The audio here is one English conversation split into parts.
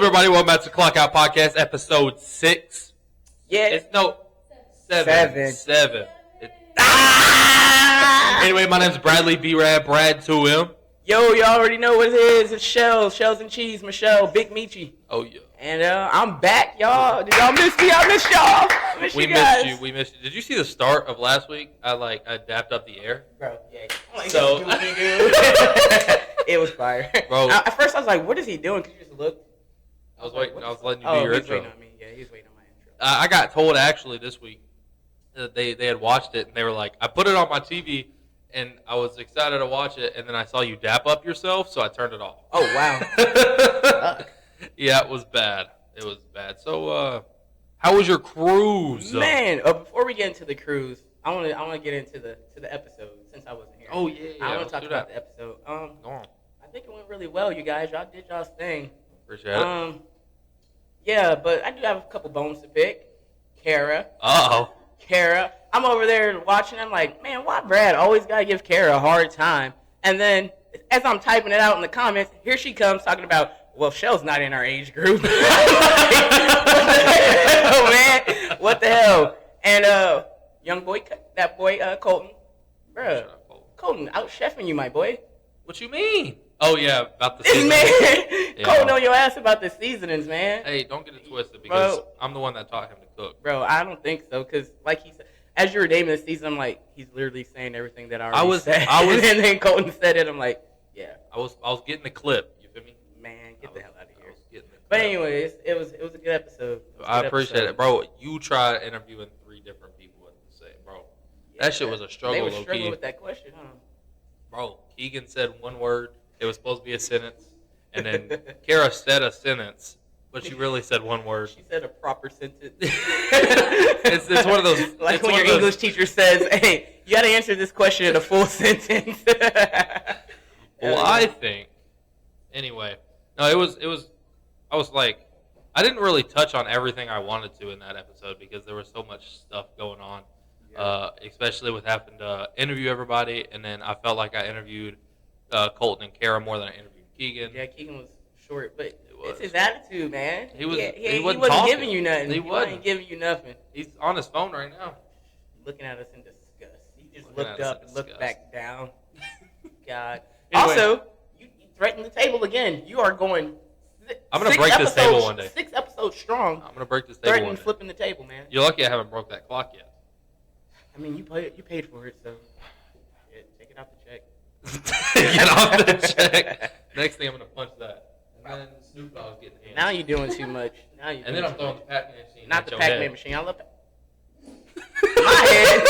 up, everybody? Welcome back to the Clockout Podcast, episode 6. Yeah. It's no, 7. Ah! Anyway, my name's Bradley B-Rad, Brad 2M. Yo, y'all already know what it is. It's Shells and Cheese, Michelle, Big Michi. Oh, yeah. And I'm back, y'all. Did y'all miss me? I missed y'all. We missed you. Did you see the start of last week? I dapped up the air. Bro, yeah. So, it was fire. Bro. At first, I was like, what is he doing? Because you just looked. I was letting you do your intro. He was waiting on me. Yeah, he was waiting on my intro. I got told, actually, this week that they had watched it, and they were like, I put it on my TV, and I was excited to watch it, and then I saw you dap up yourself, so I turned it off. Oh, wow. Yeah, it was bad. It was bad. So, how was your cruise? Man, before we get into the cruise, I want to get into the episode since I wasn't here. Oh yeah. I want to talk about the episode. Go on. I think it went really well, you guys. Y'all did y'all's thing. Appreciate it. Yeah, but I do have a couple bones to pick. Kara. Kara. I'm over there watching. I'm like, man, why Brad always gotta give Kara a hard time? And then as I'm typing it out in the comments, here she comes talking about, well, Shell's not in our age group. Oh man, what the hell? And young boy, that boy Colton, bruh, Colton out chefing you, my boy. What you mean? Oh yeah, about the seasoning. Man, Yeah. Colton on your ass about the seasonings, man. Hey, don't get it twisted because Bro. I'm the one that taught him to cook. Bro, I don't think so, because like he said, as you were naming the season, I'm like, he's literally saying everything that I already said. And then Colton said it, I'm like, yeah. I was getting the clip. You feel me? Man, get the hell out of here. But anyways, it was a good episode. I appreciate it, bro. You tried interviewing 3 different people at the same, bro. Yeah, that shit was a struggle. They were low struggling key. with that question, huh? Bro, Keegan said one word. It was supposed to be a sentence, and then Kara said a sentence, but she really said one word. She said a proper sentence. It's one of those. Like when your English teacher says, "Hey, you got to answer this question in a full sentence." Well, I think. Anyway, no, it was. I was like, I didn't really touch on everything I wanted to in that episode because there was so much stuff going on, especially with having to interview everybody, and then I felt like I interviewed Colton and Kara more than I interviewed Keegan. Yeah, Keegan was short, but it's his attitude, man. He wasn't giving you nothing. He wasn't giving you nothing. He's on his phone right now. Looking at us in disgust. He just looked up and looked back down. God. Anyway. Also, you threatened the table again. You are going. I'm gonna break this table one day. 6 episodes strong. I'm gonna break this table one day. Threatening flipping the table, man. You're lucky I haven't broke that clock yet. I mean, you paid for it, so take it off the check. Get off the check. Next thing, I'm gonna punch that. And then Snoop Dogg's getting hands. Now you're doing too much. And then I'm throwing the Pac-Man machine. Not the Pac-Man machine. I love my head.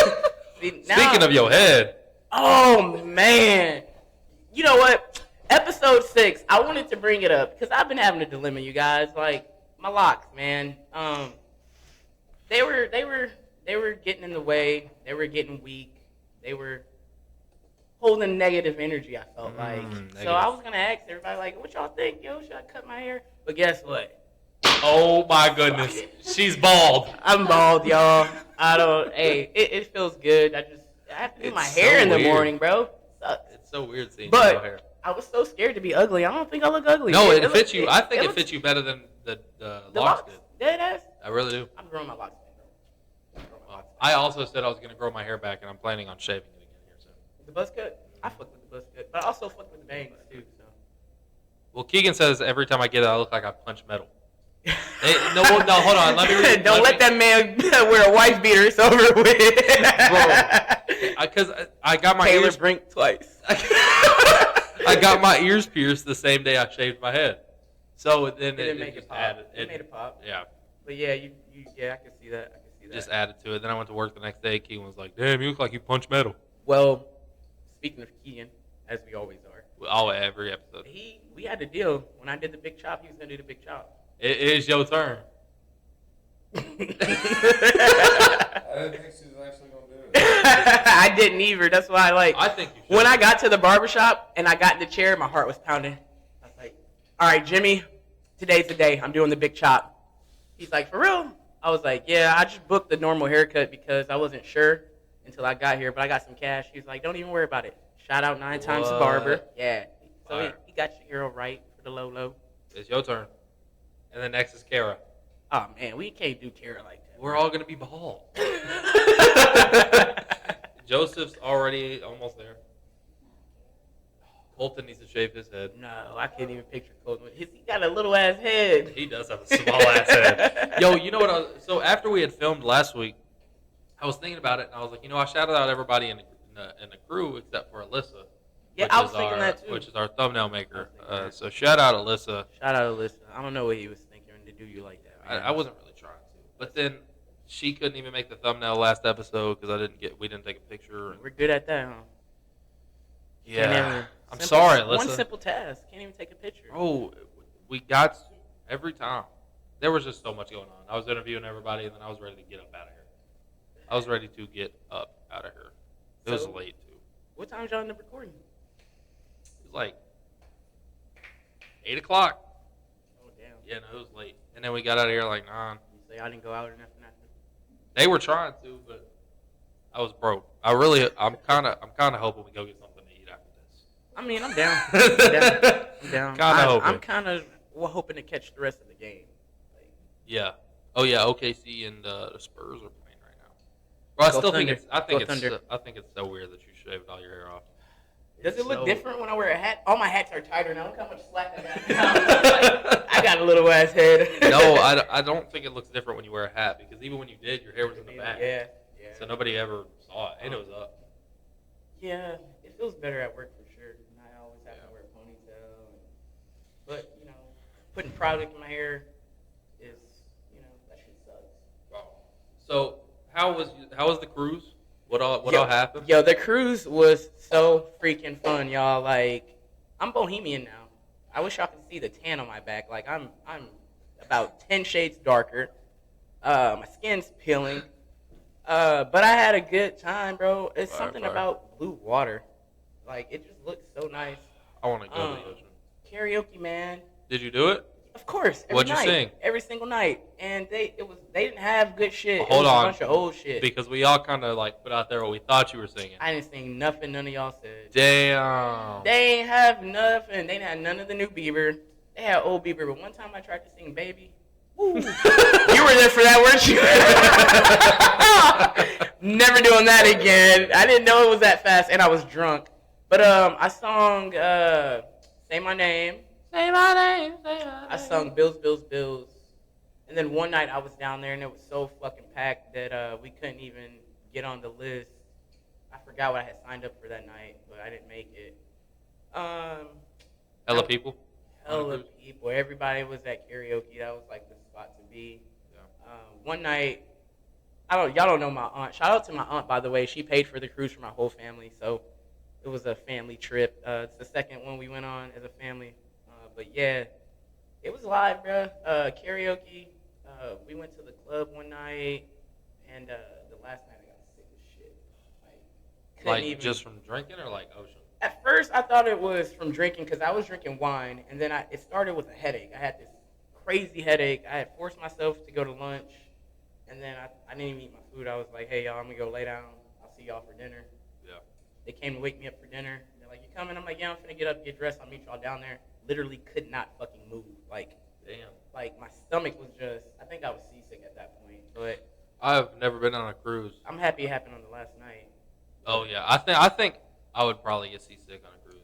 See, Speaking of your head. Oh man. You know what? Episode 6. I wanted to bring it up because I've been having a dilemma, you guys. Like my locks, man. They were getting in the way. They were getting weak. They were holding negative energy, I felt like. So I was gonna ask everybody, like, what y'all think? Yo, should I cut my hair? But guess what? Oh my goodness, she's bald. I'm bald, y'all. I don't. Hey, it feels good. I have to do my hair in the morning, bro. Sucks. It's so weird seeing your hair. I was so scared to be ugly. I don't think I look ugly. No, it fits you. I think it fits you better than the locks did. Dead ass. I really do. I'm growing my locks. I also said I was gonna grow my hair back, and I'm planning on shaving it again here soon. The buzz cut. I fuck with the buzz cut, but I also fuck with the bangs too. So. Well, Keegan says every time I get it, I look like I punch metal. No, hold on. Don't let that man wear a wife beater. It's over with. Bro, because I got my Taylor ears Brink twice. I got my ears pierced the same day I shaved my head. So then it made it pop. Added. It made it pop. Yeah. But yeah, I can see that. Just added to it. Then I went to work the next day. Keegan was like, "Damn, you look like you punch metal." Well, speaking of Keegan, as we always are. Every episode. We had a deal. When I did the big chop, he was gonna do the big chop. It is your turn. I didn't think she was actually gonna do it. I didn't either. That's why I think you should. When I got to the barbershop and I got in the chair, my heart was pounding. I was like, all right, Jimmy, today's the day. I'm doing the big chop. He's like, for real? I was like, yeah, I just booked the normal haircut because I wasn't sure until I got here, but I got some cash. He was like, don't even worry about it. Shout out 9 times the barber. Yeah. So he got your hero right for the low. It's your turn. And then next is Kara. Oh man, we can't do Kara like that. We're all gonna be bald. Joseph's already almost there. Colton needs to shave his head. No, I can't even picture Colton. He got a little ass head. He does have a small ass head. Yo, you know what? So after we had filmed last week, I was thinking about it, and I was like, I shouted out everybody in the crew except for Alyssa. Yeah, I was thinking that too. Which is our thumbnail maker. So shout out Alyssa. Shout out Alyssa. I don't know what he was thinking to do you like that. Man. I wasn't really trying to, but then she couldn't even make the thumbnail last episode because we didn't take a picture. We're good at that, huh? Yeah. I'm sorry, Alyssa. One simple task. Can't even take a picture. Oh, we got every time. There was just so much going on. I was interviewing everybody, and then I was ready to get up out of here. I was ready to get up out of here. It was late, too. What time did y'all end up recording? It was like 8 o'clock. Oh, damn. Yeah, no, it was late. And then we got out of here like 9. You say I didn't go out or nothing after? They were trying to, but I was broke. I'm kind of hoping we go get something to eat after this. I mean, I'm down. I'm down. I'm kind of hoping to catch the rest of the game. Yeah. Oh yeah. OKC and the Spurs are playing right now. Well, I still think I think it's so weird that you shaved all your hair off. Does it look different when I wear a hat? All my hats are tighter now. Look how much slack I got now. I got a little ass head. No, I don't think it looks different when you wear a hat because even when you did, your hair was in the back. Yeah. So nobody ever saw it, and it was up. Yeah, it feels better at work for sure. And I always have to wear a ponytail. But putting product in my hair is, that shit sucks. Wow. So how was the cruise? What all happened? Yo, the cruise was so freaking fun, y'all. Like, I'm bohemian now. I wish y'all could see the tan on my back. Like, I'm about 10 shades darker. My skin's peeling. But I had a good time, bro. It's something about blue water. Like, it just looks so nice. I want to go to the ocean. Karaoke, man. Did you do it? Of course. What'd you sing? Every single night. And they didn't have good shit. Hold on. A bunch of old shit. Because we all kind of put out there what we thought you were singing. I didn't sing nothing none of y'all said. Damn. They ain't have nothing. They didn't have none of the new Bieber. They had old Bieber. But one time I tried to sing Baby. Ooh. You were there for that, weren't you? Never doing that again. I didn't know it was that fast, and I was drunk. But I sung Say My Name. Say my name, say my name. I sung Bills, Bills, Bills. And then one night I was down there and it was so fucking packed that we couldn't even get on the list. I forgot what I had signed up for that night, but I didn't make it. Hella people? Hella people. Everybody was at karaoke. That was like the spot to be. Yeah. One night, y'all don't know my aunt. Shout out to my aunt, by the way. She paid for the cruise for my whole family, so it was a family trip. It's the second one we went on as a family. But yeah, it was live, bro. Karaoke. We went to the club one night, and the last night I got sick as shit. Like just from drinking or like ocean? At first, I thought it was from drinking because I was drinking wine, and then it started with a headache. I had this crazy headache. I had forced myself to go to lunch, and then I didn't even eat my food. I was like, hey, y'all, I'm going to go lay down. I'll see y'all for dinner. Yeah. They came to wake me up for dinner. They're like, you coming? I'm like, yeah, I'm finna get up, get dressed. I'll meet y'all down there. Literally could not fucking move. Like, damn. Like, my stomach was just, I think I was seasick at that point. But I've never been on a cruise. I'm happy it happened on the last night. Oh, yeah. I think I would probably get seasick on a cruise.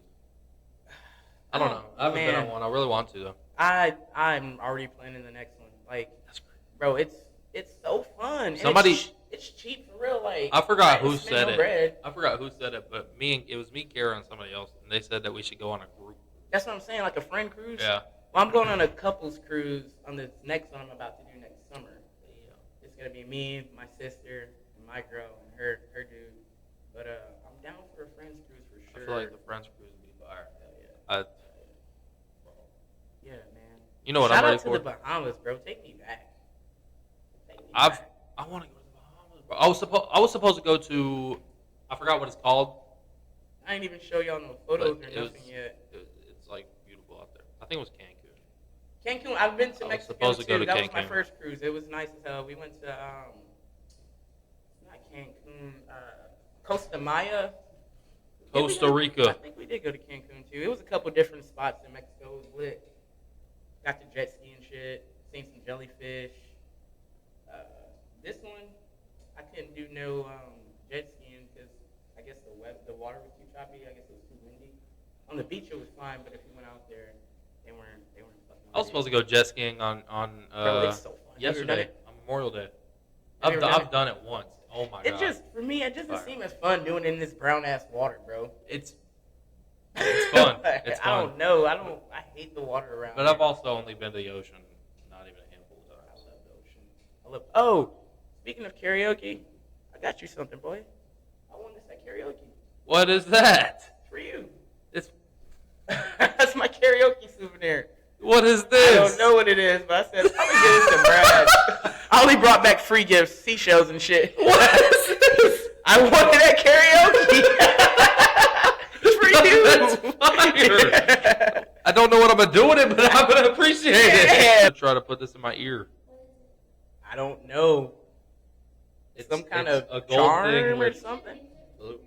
I don't know. I haven't been on one. I really want to, though. I'm already planning the next one. Like, that's great. Bro, it's so fun. It's cheap for real. Like, I forgot who said it. I forgot who said it, but it was me, Kara, and somebody else, and they said that we should go on a group. That's what I'm saying, like a friend cruise. Yeah. Well, I'm going on a couples cruise on this next one I'm about to do next summer. Yeah. It's gonna be me, my sister, and my girl, and her dude. But I'm down for a friends cruise for sure. I feel like the friends cruise would be fire. Hell yeah. Yeah, man. You know what I'm ready for? Shout out to the Bahamas, bro. Take me back. I want to go to the Bahamas, bro. I was supposed to go to, I forgot what it's called. I ain't even show y'all no photos or nothing yet. It's like beautiful out there. I think it was Cancun. Cancun. I've been to Mexico too. That was my Cancun. first cruise. It was nice as hell. We went to not Cancun, Costa Maya. Costa Rica. I think we did go to Cancun too. It was a couple different spots in Mexico. It was lit. Got to jet ski and shit. jellyfish. This one, I couldn't do no jet skiing because I guess the water was too choppy. I guess it was too windy. On the beach it was fine, but if you went out there, they weren't fucking. I was supposed to go jet skiing on Bro, it's so fun. yesterday on Memorial Day. Have you ever I've done it once. Oh my god! For me, it doesn't seem as fun doing it in this brown ass water, bro. It's fun. It's fun. I don't know. I hate the water around. But I've also only been to the ocean, not even a handful of times. I love the ocean. Oh, speaking of karaoke, I got you something, boy. I won this at karaoke. What is that? For you. It's That's my karaoke souvenir. What is this? I don't know what it is, but I said, I'm going to give this to Brad. I only brought back free gifts, seashells and shit. What is this? I won it at karaoke. For you. That's fire. I don't know what I'm going to do with it, but I'm going to appreciate it. I'm try to put this in my ear. I don't know. It's some kind of a gold charm thing or with something. blue.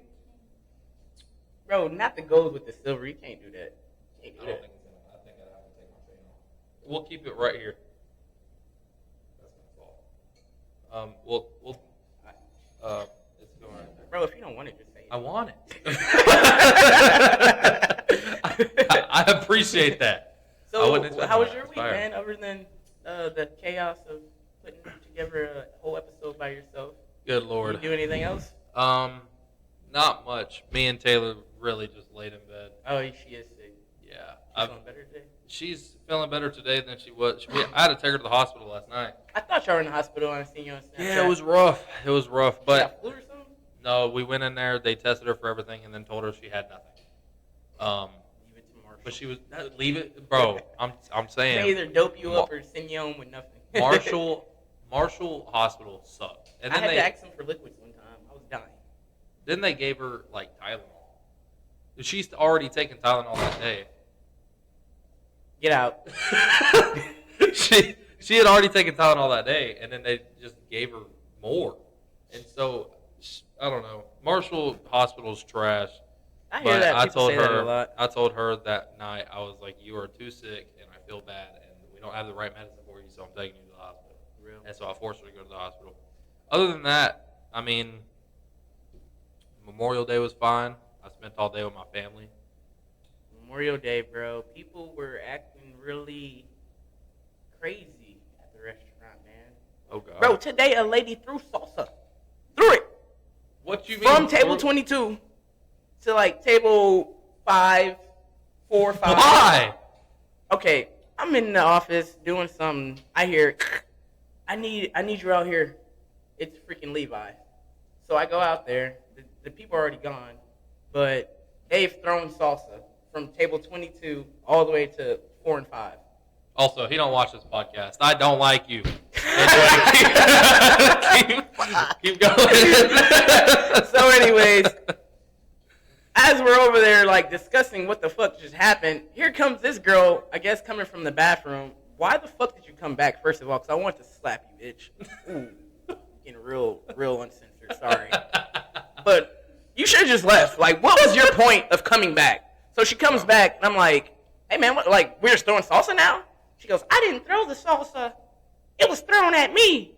Bro, not the gold with the silver. You can't do that. You can't do that. I think I'd have to take my chain off. We'll keep it right here. That's my fault. It's going right there. Bro, if you don't want it, just say it. I want it. I appreciate that. So, wouldn't expect how was that. your It's week, fire. man? Other than the chaos of putting together a whole episode by yourself, Good did Lord. you do anything else? Not much. Me and Taylor really just laid in bed. Oh, she is sick. Yeah. She's feeling better today. She's feeling better today than she was. I had to take her to the hospital last night. I thought y'all were in the hospital and I seen you on Snapchat. Yeah, it was rough. It was rough. She But got flu or something? no, we went in there. They tested her for everything and then told her she had nothing. Leave it to Marshall. But she was leave it, bro. I'm They saying either dope you up or send you home with nothing. Marshall Hospital sucked. And I then had they to ask them for liquids one time. I was dying. then they gave her like Tylenol. She's already taken Tylenol that day. Get out. she had already taken Tylenol that day, and then they just gave her more. And so I don't know. Marshall Hospital's trash. I hear But that. I People told say her, that a lot. I told her that night, I was like, "You are too sick, and I feel bad, and we don't have the right medicine for you, so I'm taking you to the hospital." Real. And so I forced her to go to the hospital. Other than that, I mean, Memorial Day was fine. I spent all day with my family. Memorial Day, bro. People were acting really crazy at the restaurant, man. Oh God, Bro, today a lady threw salsa. Threw it. what you mean From table 22 to like table 5, 4, 5. Why? Okay, I'm in the office doing something. I hear, I need you out here. It's freaking Levi. So I go out there. The people are already gone, but they've thrown salsa from table 22 all the way to 4 and 5. Also, he don't watch this podcast. I don't like you. keep going. So anyways, as we're over there like discussing what the fuck just happened, here comes this girl, I guess coming from the bathroom. Why the fuck did you come back, first of all? Because I want to slap you, bitch. Ooh, getting real uncensored, sorry. But you should have just left. Like, what was your point of coming back? So she comes back, and I'm like, hey, man, what, like, we're just throwing salsa now? She goes, I didn't throw the salsa. It was thrown at me.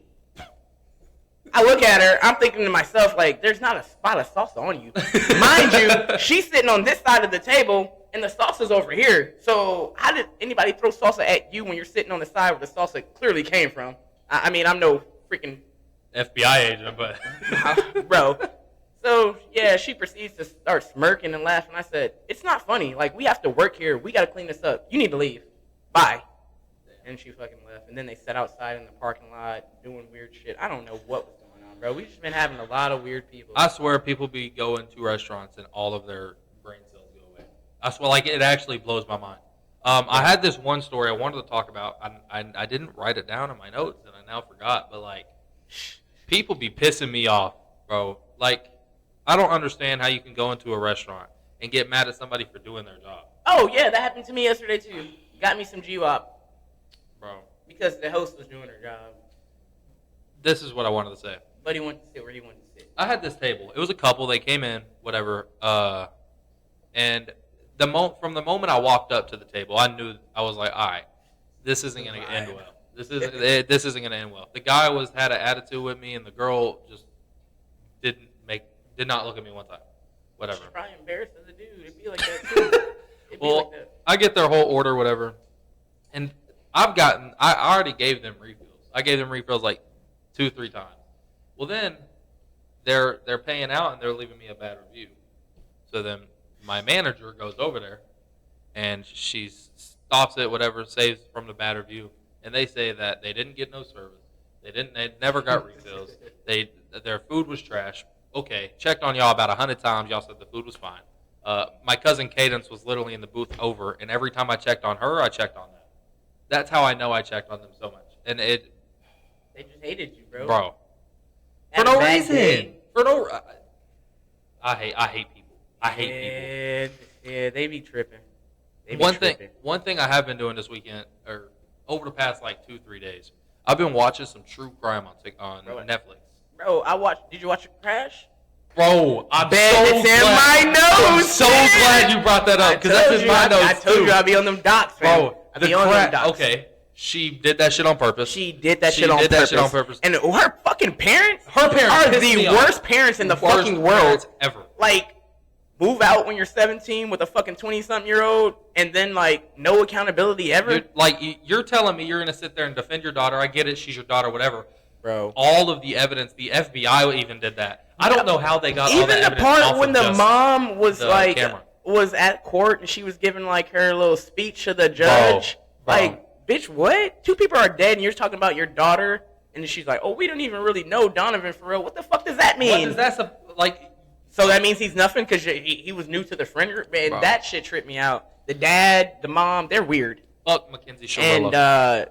I look at her. I'm thinking to myself, like, there's not a spot of salsa on you. Mind you, she's sitting on this side of the table, and the salsa's over here. So how did anybody throw salsa at you when you're sitting on the side where the salsa clearly came from? I mean, I'm no freaking... FBI agent, but... Bro. So, yeah, she proceeds to start smirking and laughing. I said, it's not funny. Like, we have to work here. We got to clean this up. You need to leave. Bye. And she fucking left. And then they sat outside in the parking lot doing weird shit. I don't know what was going on, bro. We've just been having a lot of weird people. I swear people be going to restaurants and all of their brain cells go away. I swear, like, it actually blows my mind. I had this one story I wanted to talk about. I didn't write it down in my notes, and I now forgot. But, like, people be pissing me off, bro. Like, I don't understand how you can go into a restaurant and get mad at somebody for doing their job. Oh, yeah, that happened to me yesterday, too. Got me some GWAP. Bro. Because the host was doing her job. This is what I wanted to say. But he wanted to sit where he wanted to sit. I had this table. It was a couple. They came in, whatever. And from the moment I walked up to the table, I knew, I was like, all right, this isn't going to end well. This isn't gonna end well. The guy had an attitude with me, and the girl just did not look at me one time. Whatever. She's probably embarrassed as a dude. It'd be like that too. It'd be Well, like that. I get their whole order, whatever, and I already gave them refills. I gave them refills like 2-3 times. Well, then they're paying out and they're leaving me a bad review. So then my manager goes over there and she stops it, whatever, saves from the bad review, and they say that they didn't get no service. They never got refills. Their food was trash. Okay, checked on y'all about 100 times. Y'all said the food was fine. My cousin Cadence was literally in the booth over, and every time I checked on her, I checked on them. That's how I know I checked on them so much. And they just hated you, bro. Bro, Had for a no bad reason. day. I hate people. I hate people. Yeah, they be tripping. One thing I have been doing this weekend, or over the past like 2-3 days, I've been watching some true crime on Netflix. Bro, did you watch Crash? Bro, I'm it's in my notes. I'm so glad you brought that up, because that's in my notes I told you I'd be on them docs, man. Bro, I'd be on them docs. Okay, she did that shit on purpose. She did that shit on purpose. And her fucking parents are the worst parents in the fucking world ever. Like, move out when you're 17 with a fucking 20-something-year-old, and then like no accountability ever. You're telling me you're gonna sit there and defend your daughter? I get it, she's your daughter, whatever. Bro, all of the evidence, the FBI even did that. I don't know how they got all that even the evidence part off when of the just mom was the like camera. Was at court and she was giving like her little speech to the judge. Bro. Like, bitch, what? 2 people are dead and you're talking about your daughter, and then she's like, oh, we don't even really know Donovan for real. What the fuck does that mean? What does that like? So that means he's nothing because he was new to the friend group. Man, that shit tripped me out. The dad, the mom, they're weird. Fuck Mackenzie Shirley. And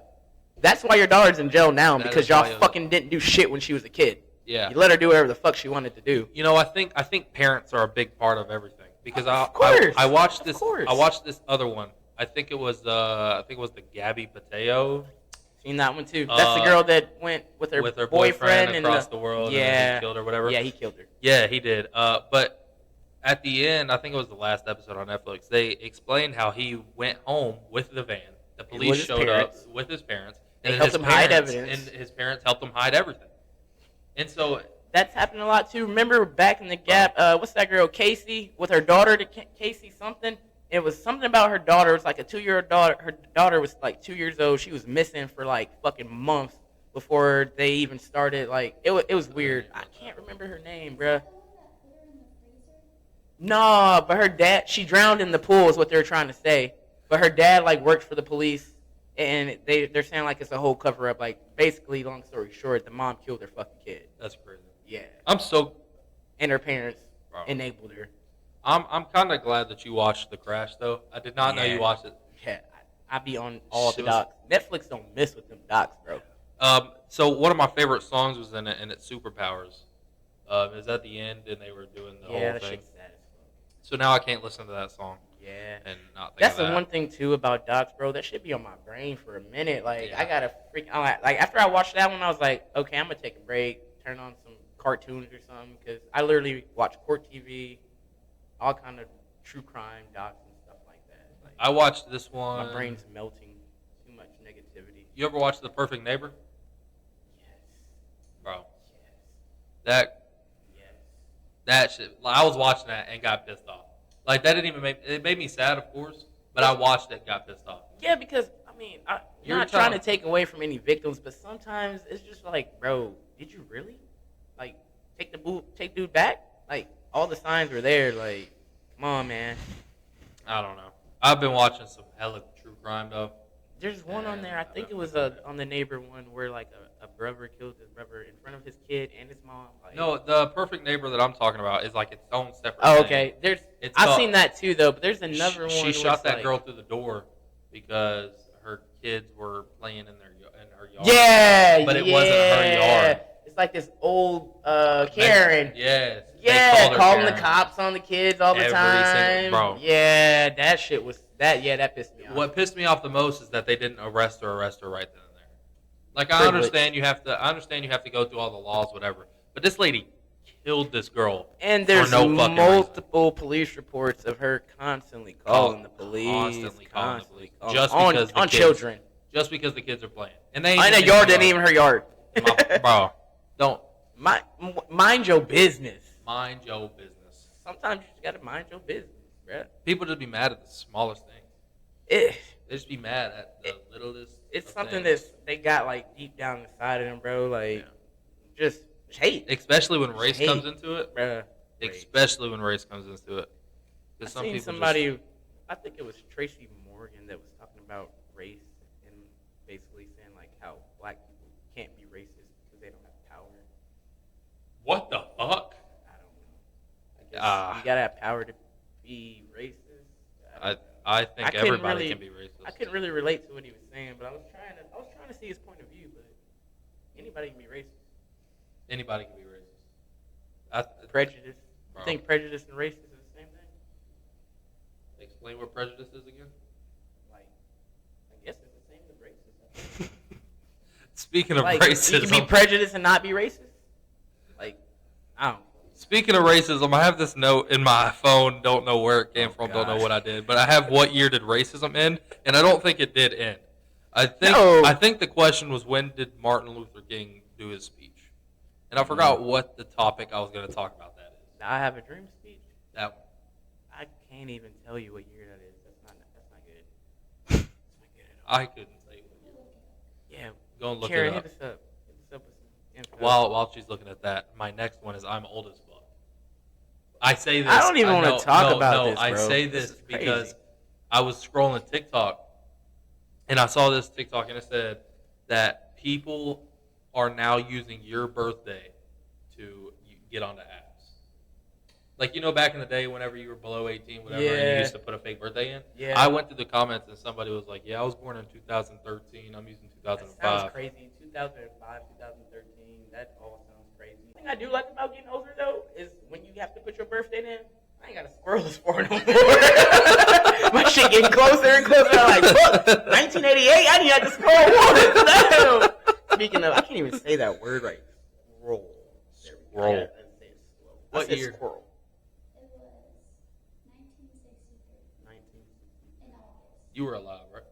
that's why your daughter's in jail now, because y'all fucking didn't do shit when she was a kid. Yeah. You let her do whatever the fuck she wanted to do. You know, I think parents are a big part of everything, because I watched this other one. I think it was the Gabby Pateo. Seen that one too. That's the girl that went with her boyfriend across the world. And he killed her, whatever. Yeah, he killed her. Yeah, he did. But at the end, I think it was the last episode on Netflix, they explained how he went home with the van. The police showed up with his parents. They helped him hide evidence. And his parents helped him hide everything. And so that's happened a lot too. Remember back in the Gap, what's that girl, Casey, with her daughter, Casey something? It was something about her daughter. It was like a 2-year-old daughter. Her daughter was like 2 years old. She was missing for like fucking months before they even started. Like, it was weird. I can't remember her name, bruh. No, but her dad, she drowned in the pool is what they were trying to say. But her dad like worked for the police. And they're saying like it's a whole cover up. Like, basically, long story short, the mom killed her fucking kid. That's crazy. Yeah. And her parents enabled her. I'm kind of glad that you watched The Crash, though. I did not know you watched it. Yeah, I be on all the docs. Netflix don't miss with them docs, bro. So one of my favorite songs was in it, and it's Superpowers. It was at the end, and they were doing the whole that thing. shit's sad as fuck. So now I can't listen to that song. Yeah. And not think That's of that. the one thing too about docs, bro. That should be on my brain for a minute. Like, I gotta like after I watched that one, I was like, okay, I'm gonna take a break, turn on some cartoons or something, because I literally watch court TV, all kind of true crime docs and stuff like that. Like, I watched this one. My brain's melting. Too much negativity. You ever watch The Perfect Neighbor? Yes. Bro. Yes. That shit. Like, I was watching that and got pissed off. Like, that didn't even it made me sad, of course, but I watched it and got pissed off. Yeah, because, I mean, you're not trying to take away from any victims, but sometimes it's just like, bro, did you really? Like, take dude back? Like, all the signs were there. Like, come on, man. I don't know. I've been watching some hella true crime, though. There's one on there, I think it was on the Neighbor one, where, like, a brother killed his brother in front of his kid and his mom. Like, No, The Perfect Neighbor that I'm talking about is, like, its own separate oh, thing. okay. I've seen that, too, though, but there's another one. She shot that girl through the door because her kids were playing in her yard. Yeah, but it wasn't her yard. It's like this old Karen. Yes. Yeah, calling the cops on the kids all the Every time. single, bro. Yeah, that shit was that pissed me off. What pissed me off the most is that they didn't arrest her right then and there. Like, I Privilege. understand you have to go through all the laws, whatever. But this lady killed this girl. And there's for no fucking multiple police reports of her constantly calling the police, Constantly calling the police. calling- Just on because the on kids- children. just because the kids are playing. And they ain't I in know the yard didn't even her yard. Bro, don't Mind your business. mind your business. Sometimes you just gotta mind your business, bruh. People just be mad at the smallest things. It, They just be mad at the littlest. it's of something things. they got like deep down inside of them, bro. Like Yeah. just hate, Especially when race Hate. comes into it. bruh. Especially when race comes into it. I Because some seen people somebody. I think it was Tracy Morgan that was talking about race and basically saying like how black people can't be racist because they don't have power. What the fuck? I don't know. I guess you gotta have power to be racist. I think couldn't everybody really- can be racist. I couldn't really relate to what he was saying, but I was trying to see his point of view. But anybody can be racist. Anybody can be racist. Prejudice. Bro. You think prejudice and racism is the same thing? Explain what prejudice is again. Like, I guess it's the same as racism. Speaking of Like, racism, you can be prejudiced and not be racist. Like, I don't know. speaking of racism, I have this note in my phone. Don't know where it came from. Don't know gosh. what I did, but I have what year did racism end? And I don't think it did end. I No. think the question was when did Martin Luther King do his speech? And I forgot what the topic I was going to talk about that is. I have a dream speech. That one. I can't even tell you what year that is. That's not good. That's not good at all. I couldn't say what year. Yeah. Go and look Karen, it up. hit us up. Hit us up with some info. While she's looking at that, my next one is I'm old as fuck. I say this. I don't even wanna know- talk no, about no, this, I bro. say This this is crazy. because I was scrolling TikTok and I saw this TikTok and it said that people are now using your birthday to get onto apps. Like, back in the day, whenever you were below 18, whatever, and you Yeah. used to put a fake birthday in. Yeah. I went through the comments and somebody was like, "Yeah, I was born in 2013. I'm using That 2005." sounds crazy. 2005, 2013. That all sounds crazy. The thing I do like about getting older though is when you have to put your birthday in. I ain't got to squirrel this for no more. My shit getting closer and closer. I'm like, fuck, 1988. I didn't have to scroll one. Damn. Speaking of, I can't even say that word right. Scroll. There we go. Scroll. I gotta say it slow. What I said year? Squirrel. It was 1963 19. in August. You were alive, right?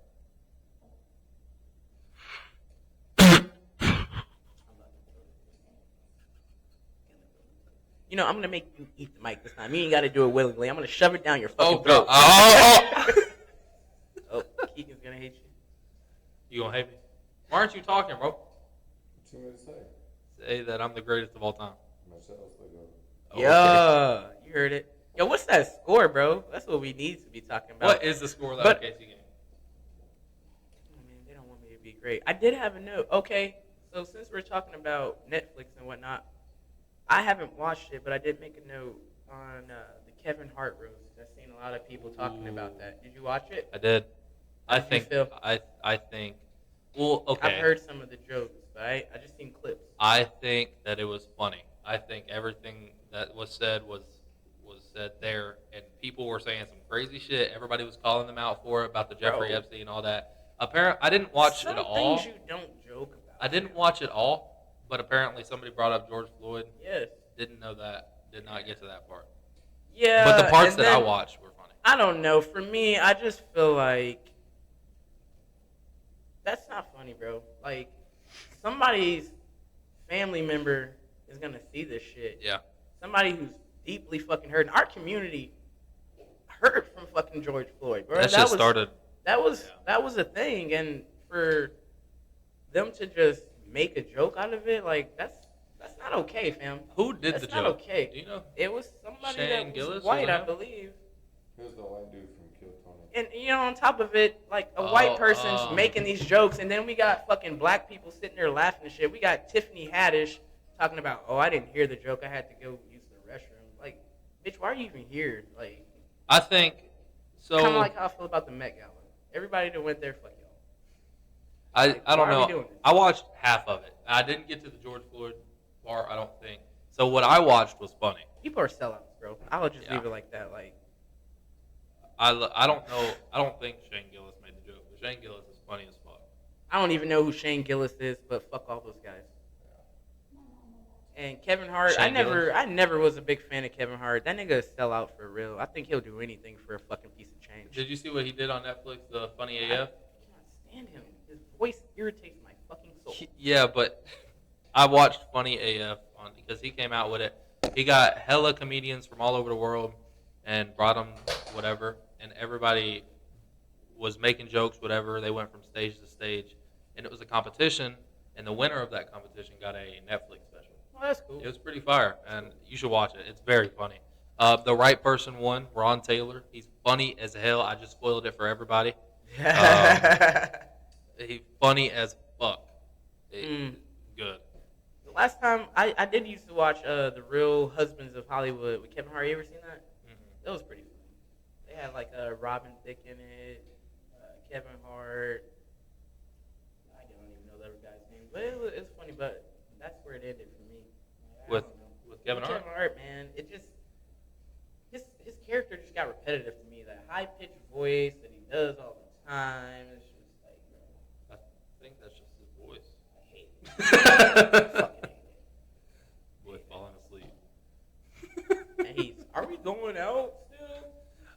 You know, I'm gonna make you eat the mic this time. You ain't got to do it willingly. I'm gonna shove it down your fucking Oh, throat. God. Oh. Oh, Keegan's gonna hate you. You gonna hate me? Why aren't you talking, bro? What you want me to say? Say that I'm the greatest of all time. Michelle's still going. Oh, Yeah, you heard it. Yo, what's that score, bro? That's what we need to be talking about. What is the score of that But- OKC game? Oh, man, they don't want me to be great. I did have a note. Okay, so since we're talking about Netflix and whatnot, I haven't watched it, but I did make a note on the Kevin Hart roast. I've seen a lot of people talking about that. Did you watch it? I did. How I did you think. feel? I think. Well, okay. I've heard some of the jokes, but I just seen clips. I think that it was funny. I think everything that was said was said there, and people were saying some crazy shit. Everybody was calling them out for it about the Jeffrey Bro. Epstein and all that. Apparently, I didn't watch Some it all. things you don't joke about. I didn't watch it all, but apparently somebody brought up George Floyd. Yes. Didn't know that. Did not get to that part. Yeah. But the parts and that I then- watched were funny. I don't know. For me, I just feel like that's not funny, bro. Like somebody's family member is gonna see this shit. Yeah. Somebody who's deeply fucking hurt. And our community hurt from fucking George Floyd, bro. That shit started. That was a thing, and for them to just make a joke out of it, like that's not okay, fam. Who did That's the not joke? okay. Do you know? It was somebody Shane that was Gillis, white, was it I him? believe. Who's the white dude from Kill Tony? And on top of it, like a Oh, white person's making these jokes, and then we got fucking black people sitting there laughing and shit. We got Tiffany Haddish talking about, oh, I didn't hear the joke. I had to go use the restroom. Like, bitch, why are you even here? Like, I think so. kind of like how I feel about the Met Gala. Everybody that went there, fuck y'all. I don't why are we know. doing this? I watched half of it. I didn't get to the George Floyd part. I don't think. So what I watched was funny. People are sellouts, bro. I would just Yeah. leave it like that. Like, I don't know. I don't think Shane Gillis made the joke, but Shane Gillis is funny as fuck. I don't even know who Shane Gillis is, but fuck all those guys. And Kevin Hart, Shane Gillis? I never was a big fan of Kevin Hart. That nigga is sell out for real. I think he'll do anything for a fucking piece of change. Did you see what he did on Netflix? The Funny I AF. cannot stand him. His voice irritates my fucking soul. Yeah, but I watched Funny AF on because he came out with it. He got hella comedians from all over the world and brought them whatever, and everybody was making jokes, whatever. They went from stage to stage, and it was a competition, and the winner of that competition got a Netflix special. Oh, that's cool. It was pretty fire, and you should watch it. It's very funny. The right person won, Ron Taylor. He's funny as hell. I just spoiled it for everybody. He's funny as fuck. Good. The last time I did used to watch The Real Husbands of Hollywood with Kevin Hart. You ever seen that? Mm-hmm. That was pretty funny. They had like Robin Thicke in it, Kevin Hart. I don't even know the other guy's name, but it's funny. But that's where it ended for me. With Kevin Hart? Kevin Hart, man, it just his character just got repetitive to me. That high pitched voice that he does all the time. It's just like, bro, I think that's just his voice. I hate it. I fucking hate it. Boy, falling asleep. And are we going out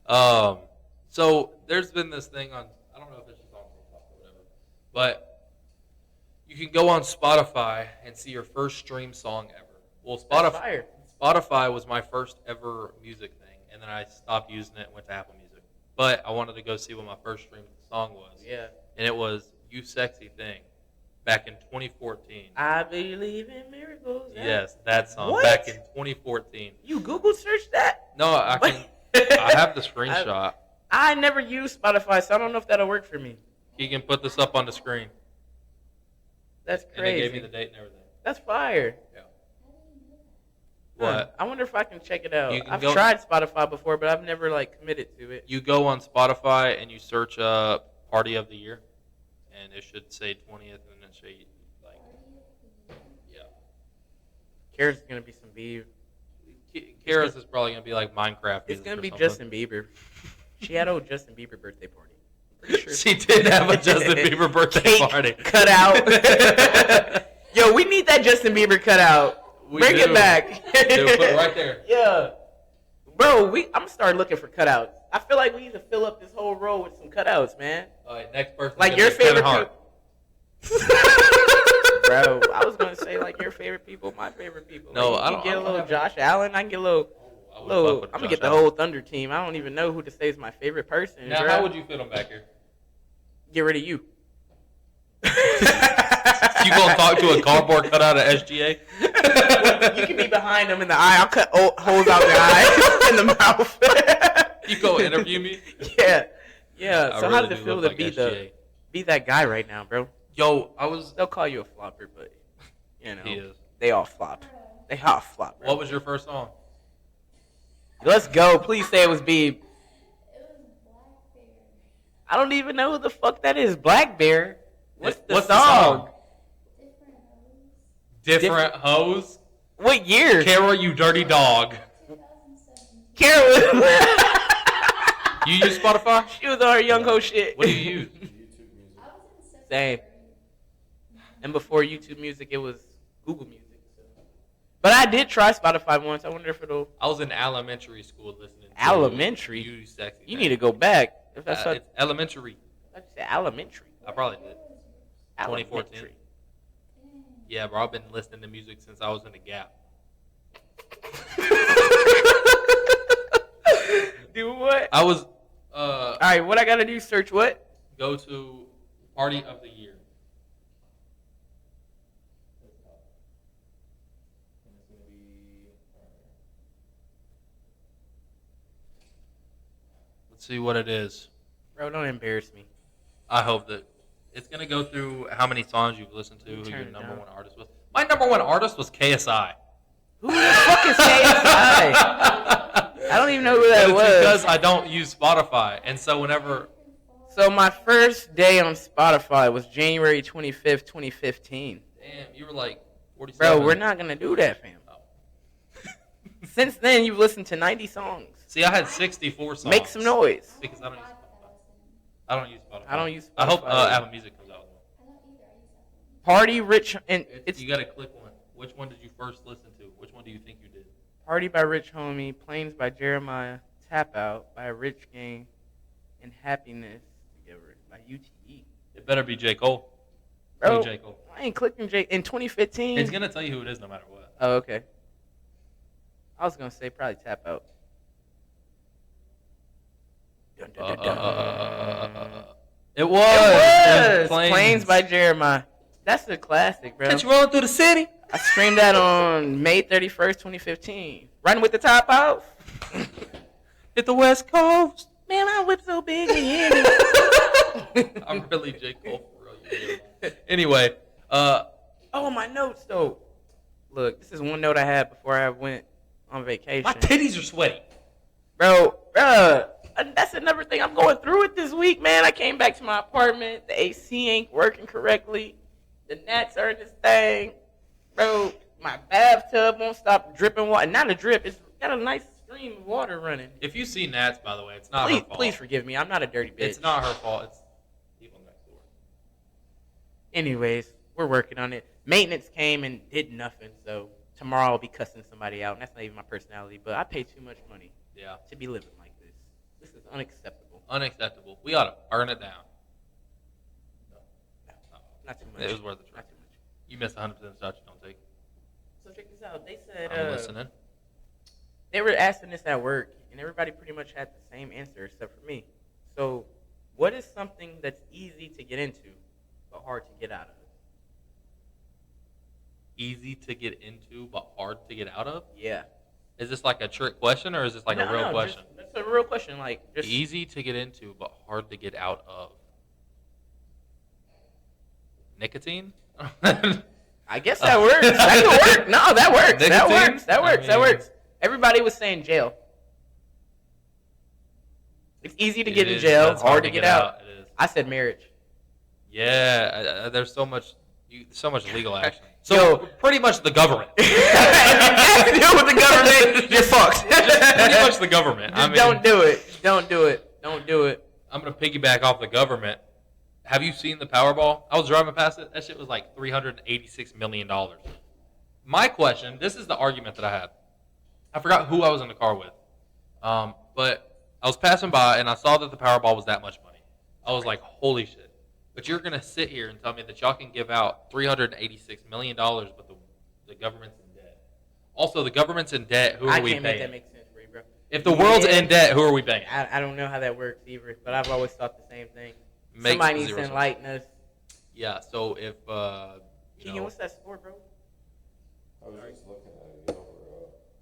still? So there's been this thing on, I don't know if it's just on TikTok or whatever, but you can go on Spotify and see your first stream song ever. Well, Spotify was my first ever music thing, and then I stopped using it and went to Apple Music. But I wanted to go see what my first stream song was. Yeah. And it was You Sexy Thing back in 2014. I believe in miracles. Yes, that song What? back in 2014. You Google search that? No, I have the screenshot. I never use Spotify, so I don't know if that'll work for me. You can put this up on the screen. That's And they crazy. gave me the date and everything. That's fire. Yeah. Huh. What? I wonder if I can check it out. You can I've go- tried Spotify before, but I've never committed to it. You go on Spotify and you search Party of the Year, and it should say 20th, and then say yeah. Kara's gonna be some beef. Kara's is probably gonna be like Minecraft. It's music gonna or be something. Justin Bieber. She had old Justin Bieber birthday party. Pretty sure. She did have a Justin Bieber birthday Cake party. cut out. Yo, we need that Justin Bieber cut out. Bring it back. Dude, put it right there. Yeah. Bro, I'm gonna start looking for cutouts. I feel like we need to fill up this whole row with some cutouts, man. All right, next person. Like your favorite Kevin Hart. Bro, I was gonna say like your favorite people, my favorite people. No, Like, I you don't- can get I a don't little have- Josh Allen. I can get a little. I would fuck with I'm gonna Josh get the Allen. whole Thunder team. I don't even know who to say is my favorite person. Now, bro. how would you fit them back here? Get rid of you? You gonna talk to a cardboard cutout of SGA? You can be behind them in the eye. I'll cut holes out the eye and the mouth. You go interview me? Yeah, yeah. I So really how's do it feel look to like be SGA. be that guy right now, bro? Yo, They'll call you a flopper, but you know He is. they all flop. They all flop, bro. What was your first song? Let's go. Please say it was Beeb. It was Black Bear. I don't even know who the fuck that is. Black Bear. What's the What's song? Different hoes. Different Hoes? What year? Kara, you dirty dog. 2017. Carol. You use Spotify? She was on her young ho shit. What do you use? YouTube music. I was in seventh Same. grade. And before YouTube Music, it was Google Music. So. But I did try Spotify once. I wonder if it'll. I was in elementary school listening to Elementary? You Sexy You Thing. need to go back. If that's what It's elementary. I said, elementary. I probably did. 2014. Elementary. Yeah, bro, I've been listening to music since I was in the Gap. Do what? I was, All right, what I gotta do? Search what? go to Party of the Year. Let's see what it is. Bro, don't embarrass me. I hope that it's gonna go through how many songs you've listened to, who Turn your it number down. one artist was. My number one artist was KSI. Who the fuck is KSI? I don't even know who that It's was. because I don't use Spotify, and so whenever So my first day on Spotify was January 25th, 2015. damn, you were like 47. Bro, we're not gonna do that, fam. Oh. Since then, you've listened to 90 songs. See, I had 64 songs. Make some noise. Because I don't use Spotify. I don't use Spotify. I don't use I hope Spotify. Apple Music comes out. I don't either. I use that Party Rich and it's You got to click one. Which one did you first listen to? Which one do you think you did? Party by Rich Homie, Planes by Jeremiah, Tap Out by Rich Gang, and Happiness Together by UTE. It better be J. Cole. bro. Who, J. Cole? I ain't clicking J in 2015. He's gonna tell you who it is no matter what. Oh, okay. I was gonna say probably Tap Out. Dun, dun, dun, dun. It was. It was Planes by Jeremiah. That's a classic, bro. Catch you rolling through the city. I streamed that on May 31st, 2015. Riding with the top off. Hit the West Coast. Man, my whip so big and heavy. I'm really J. Cole for real. Anyway, Oh, my notes though. Look, this is one note I had before I went on vacation. my titties are sweaty. Bro, that's another thing I'm going through it this week, man. I came back to my apartment. The AC ain't working correctly. The gnats are in this thing. Bro, my bathtub won't stop dripping water. Not a drip. It's got a nice stream of water running. If you see Nats, by the way, it's not her fault. Please forgive me. I'm not a dirty bitch. It's not her fault. It's people next door. Anyways, we're working on it. Maintenance came and did nothing, so tomorrow I'll be cussing somebody out. And that's not even my personality, but I pay too much money to be living like this. This is unacceptable. Unacceptable. We ought to burn it down. No, not too much. It was worth it. Not too much. You missed 100% shot you don't take. So check this out. They said I'm listening. they were asking this at work, and everybody pretty much had the same answer except for me. So, what is something that's easy to get into but hard to get out of? Easy to get into but hard to get out of? Yeah. Is this like a trick question or is this like a real question? It's a real question. Like, just Easy to get into but hard to get out of. Nicotine? I guess that works. That could work. No, that works. Nicotine? That works. That works. I That mean- works. Everybody was saying jail. It's easy to get in jail, That's hard to get out. It is. I said marriage. Yeah, there's so much legal action. Yo. So pretty much the government. If you have to deal with the government, you're fucked. Pretty much the government. Just don't do it. Don't do it. Don't do it. I'm gonna piggyback off the government. Have you seen the Powerball? I was driving past it. That shit was like $386 million. My question. This is the argument that I had. I forgot who I was in the car with, but I was passing by and I saw that the Powerball was that much money. I was like, holy shit. But you're going to sit here and tell me that y'all can give out $386 million, but the government's in debt. Also, the government's in debt. Who are we can't make paying? that make sense for you, bro. If the world's in debt, who are we paying? I don't know how that works either, but I've always thought the same thing. Makes Somebody needs zero to sense. enlighten us. Yeah, so if, Keegan, what's that score, bro? I was just looking at it.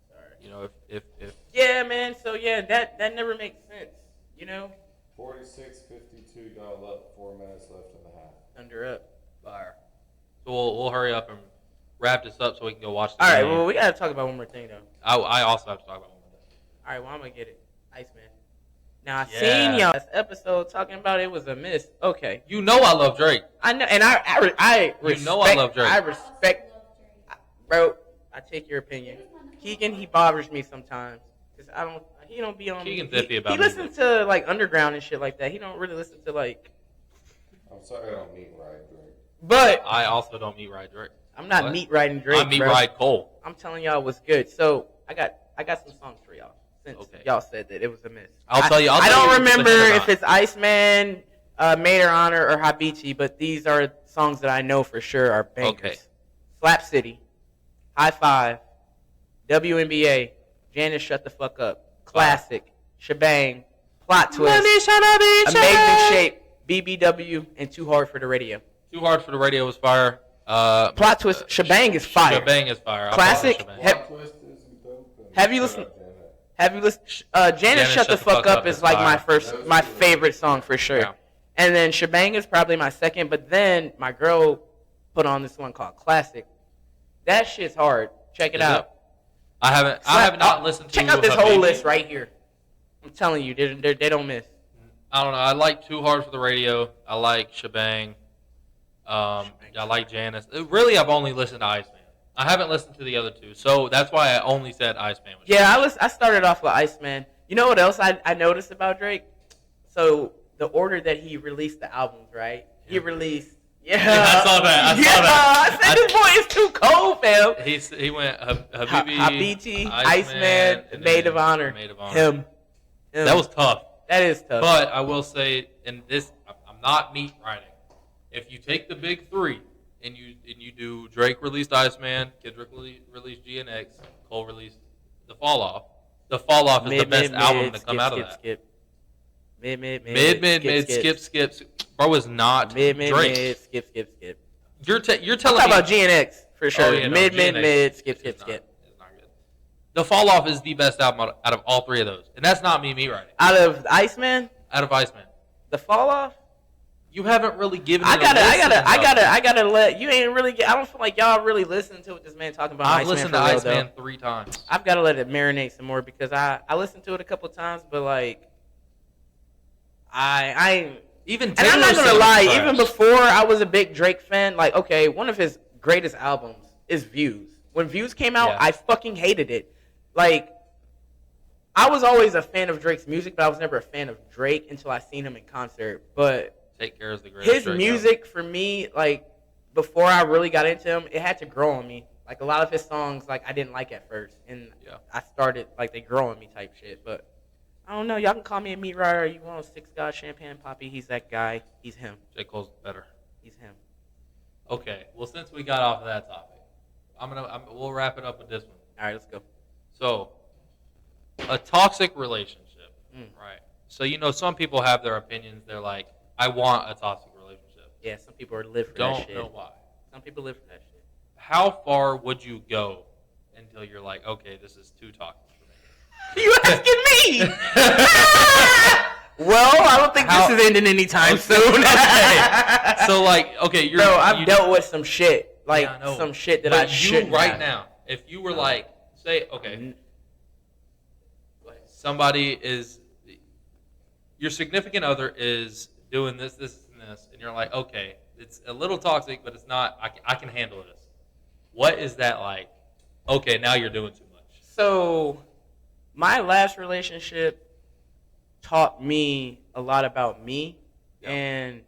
Sorry. if Yeah, man. So yeah, that never makes sense. You know, 46-52, y'all up. 4 minutes left in the half. under up. fire. So we'll hurry up and wrap this up so we can go watch the All right. game. Well, we gotta talk about one more thing though. I also have to talk about one more thing. All right. Well, I'm gonna get it. Iceman. Now I Yeah. seen y'all last episode talking about it was a miss. Okay. You know I love Drake. I know, and I respect. You know I love Drake. I respect, bro. I take your opinion. Keegan, he bothers me sometimes because I don't. He don't be on. Keegan's iffy about He music. listens to like underground and shit like that. He don't really listen to like. I'm sorry I don't meet Ryan Drake. But I also don't meet Ride Drake. I'm not What? meat riding Drake. I meet bro. Ride Cole. I'm telling y'all what's good. So I got some songs for y'all. Since Okay. y'all said that it was a miss. I'll tell you I if don't it's remember a miss or if it's Iceman, Maid or Honor, or Habichi, but these are songs that I know for sure are bangers. Okay. Slap City, High Five, WNBA, Janice Shut the Fuck Up, Classic, Shebang, Plot Twist, Amazing Shape, BBW, and Too Hard for the Radio. Too Hard for the Radio was fire. Plot Twist, Shebang is fire. Shebang is fire. I Classic, follow Shebang. Have- Twist is dope. have you listened- Have you listened? Janice Shut the Fuck Up is like my favorite song for sure. Yeah. And then Shebang is probably my second, but then my girl put on this one called Classic. That shit's hard. Check it Is out. I have not listened to Check out this Habibi. whole list right here. I'm telling you, they don't miss. I don't know. I like Too Hard for the Radio. I like Shebang. I like Janice. Really, I've only listened to Iceman. I haven't listened to the other two, so that's why I only said Iceman. Was Yeah, I started off with Iceman. You know what else I noticed about Drake? So the order that he released the albums, right? He released. Yeah, I saw that. I saw that. I said this boy is too cold, fam. He went Habibi, Habiti, Iceman, and Maid then of Honor. Maid of Honor. Him. That was tough. That is tough. But I will say, in this, I'm not meat riding. If you take the big three, and you do Drake released Iceman, Kendrick released GNX, Cole released The Fall Off. The Fall Off is the best album to come out of that. Skip. Mid, skip. Bro is not mid, Drake. skip. You're telling me. I'm talking about GNX for sure. Oh, yeah, no, mid, GNX skip. It's not good. The Fall Off is the best album out of all three of those, and that's not me writing. Out of Iceman, The Fall Off. You haven't really given. I gotta let you ain't really. I don't feel like y'all really listen to what this man talking about. I've listened to Iceman 3 times. I've got to let it marinate some more because I listened to it a couple times, but like I even and I'm not gonna lie. Even before I was a big Drake fan, like okay, one of his greatest albums is Views. When Views came out, I fucking hated it. Like I was always a fan of Drake's music, but I was never a fan of Drake until I seen him in concert. But Take Care is the greatest. His music for me, like before I really got into him, it had to grow on me. Like a lot of his songs, like I didn't like at first, and I started like they grow on me type shit. But I don't know. Y'all can call me a meat rider. You want 6 God Champagne Poppy? He's that guy. He's him. J. Cole's better. He's him. Okay. Well, since we got off of that topic, we'll wrap it up with this one. All right, let's go. So, a toxic relationship, right? So some people have their opinions. They're like, I want a toxic relationship. Yeah, some people live for that Don't shit. know why. Some people live for that shit. How far would you go until you're like, okay, this is too toxic for me? You asking me? Well, I don't think this is ending anytime soon. Okay. So, like, okay, Bro, I've dealt with some shit. Like, some shit that but I shouldn't right have. now, if you were like, say, okay, somebody is, your significant other is doing this, and you're like, okay, it's a little toxic, but it's not, I can handle this. What is that like? Okay, now you're doing too much. So, my last relationship taught me a lot about me, and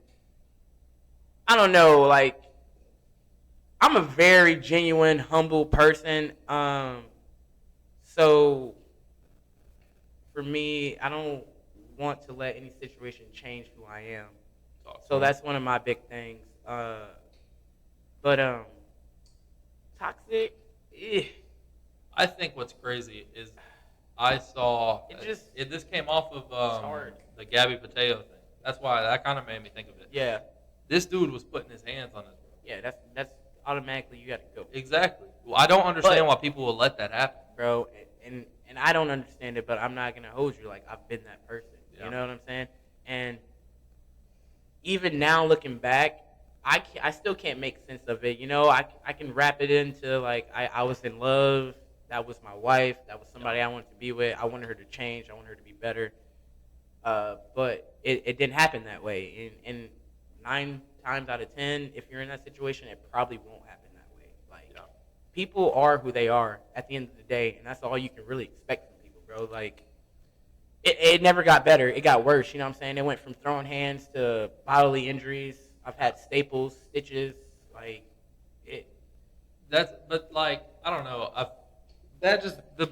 I don't know, like, I'm a very genuine, humble person, so for me, I don't want to let any situation change who I am. So that's one of my big things. But toxic. I think what's crazy is I saw this came off of the Gabby Pateo thing. That's why that kind of made me think of it. Yeah. This dude was putting his hands on his girl. Yeah, that's automatically you got to go. Exactly. Well, I don't understand why people will let that happen, bro. And I don't understand it, but I'm not gonna hold you. Like I've been that person. Yeah. You know what I'm saying? And even now, looking back, I still can't make sense of it. I can wrap it into like I was in love. That was my wife. That was somebody I wanted to be with. I wanted her to change. I wanted her to be better. But it didn't happen that way. And 9 times out of 10, if you're in that situation, it probably won't happen that way. Like people are who they are at the end of the day, and that's all you can really expect from people, bro. Like it never got better. It got worse. You know what I'm saying? It went from throwing hands to bodily injuries. I've had staples, stitches, like it. But like I don't know. The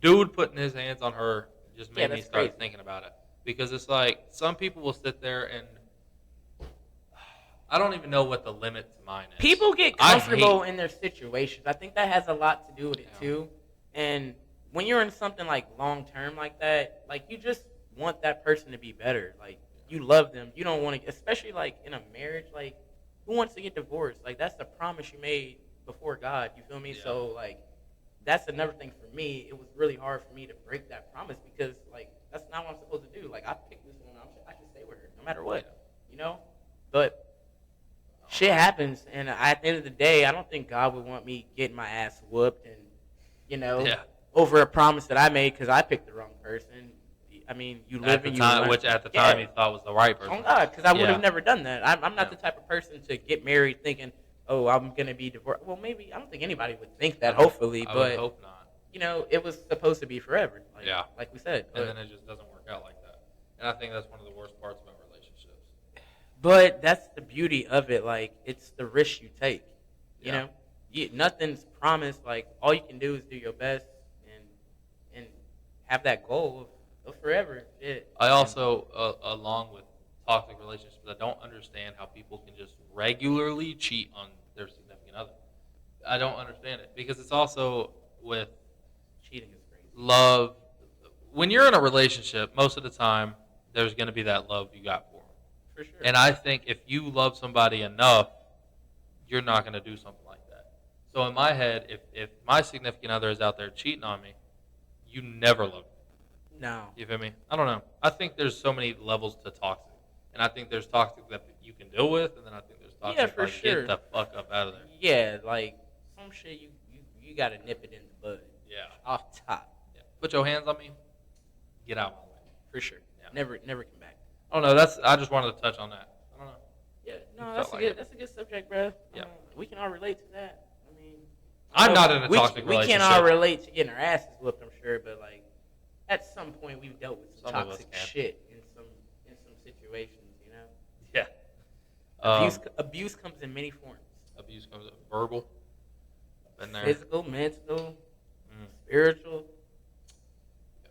dude putting his hands on her just made me start thinking about it, because it's like some people will sit there and I don't even know what the limit to mine is. People get comfortable in their situations. I think that has a lot to do with it too. And when you're in something like long term like that, like you just want that person to be better. Like you love them. You don't want to, especially like in a marriage. Like who wants to get divorced? Like that's the promise you made before God. You feel me? Yeah. So like that's another thing for me. It was really hard for me to break that promise because like that's not what I'm supposed to do. Like I picked this one. I should stay with her no matter what. You know, but. Shit happens, and at the end of the day, I don't think God would want me getting my ass whooped and, over a promise that I made because I picked the wrong person. I mean, you live and you learn. Which at the time you thought was the right person. Oh, God, because I would have never done that. I'm not the type of person to get married thinking, oh, I'm going to be divorced. Well, maybe, I don't think anybody would think that, hopefully, I but, would hope not. It was supposed to be forever, like we said. And then it just doesn't work out like that. And I think that's one of the worst parts about relationships. But that's the beauty of it. Like, it's the risk you take. You know? Nothing's promised. Like, all you can do is do your best and have that goal of forever. I also, along with toxic relationships, I don't understand how people can just regularly cheat on I don't understand it because it's also with Cheating is crazy. love. When you're in a relationship, most of the time there's going to be that love you got for them. For sure. And I think if you love somebody enough, you're not going to do something like that. So in my head, if my significant other is out there cheating on me, you never love me. No. You feel me? I don't know. I think there's so many levels to toxic. And I think there's toxic that you can deal with, and then I think there's toxic Yeah, for like, sure. get the fuck up out of there. Yeah, like some shit you gotta nip it in the bud. Yeah. Off top. Yeah. Put your hands on me. Get out of my way. For sure. Yeah. Never come back. I don't know. I just wanted to touch on that. I don't know. Yeah, no, Felt that's like a good it. that's a good subject, bro. Yeah. We can all relate to that. I mean, I'm not in a toxic we relationship. can't all relate to getting our asses whooped, I'm sure, but like at some point we've dealt with some Some of us toxic can. shit in some situations, you know. Yeah. Abuse comes in many forms. Abuse comes up verbal. Been there. Physical, mental, Mm. spiritual.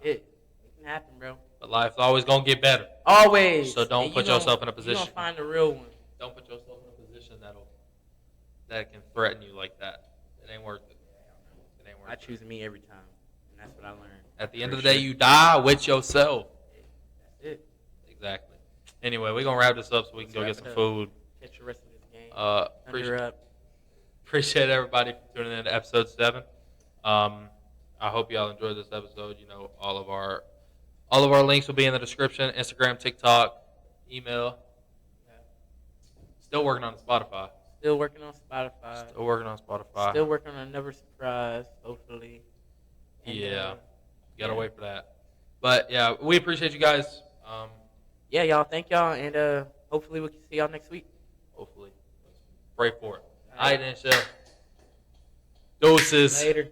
It can happen, bro. But life's always gonna get better. Always. So don't And put you yourself in a You position. gonna find the real one. Don't put yourself in a position that can threaten you like that. It ain't worth it. It ain't worth I it. choose me every time, and that's what I learned. At the end For of the day, sure. you die with yourself. That's it. Exactly. Anyway, we're gonna wrap this up so we can Let's go wrap get it some up. food. Catch the rest of this game. Appreciate, Thunder up. appreciate everybody for tuning in to episode 7. I hope y'all enjoyed this episode. You know, all of our links will be in the description. Instagram, TikTok, email. Still working on Spotify. Still working on Spotify. Still working on Spotify. Still working on another surprise, hopefully. And, Yeah. Gotta yeah. wait for that. But yeah, we appreciate you guys. Yeah, y'all. Thank y'all, and hopefully we can see y'all next week. Hopefully. Let's pray for it. All right, then, Chef. Doses. Later.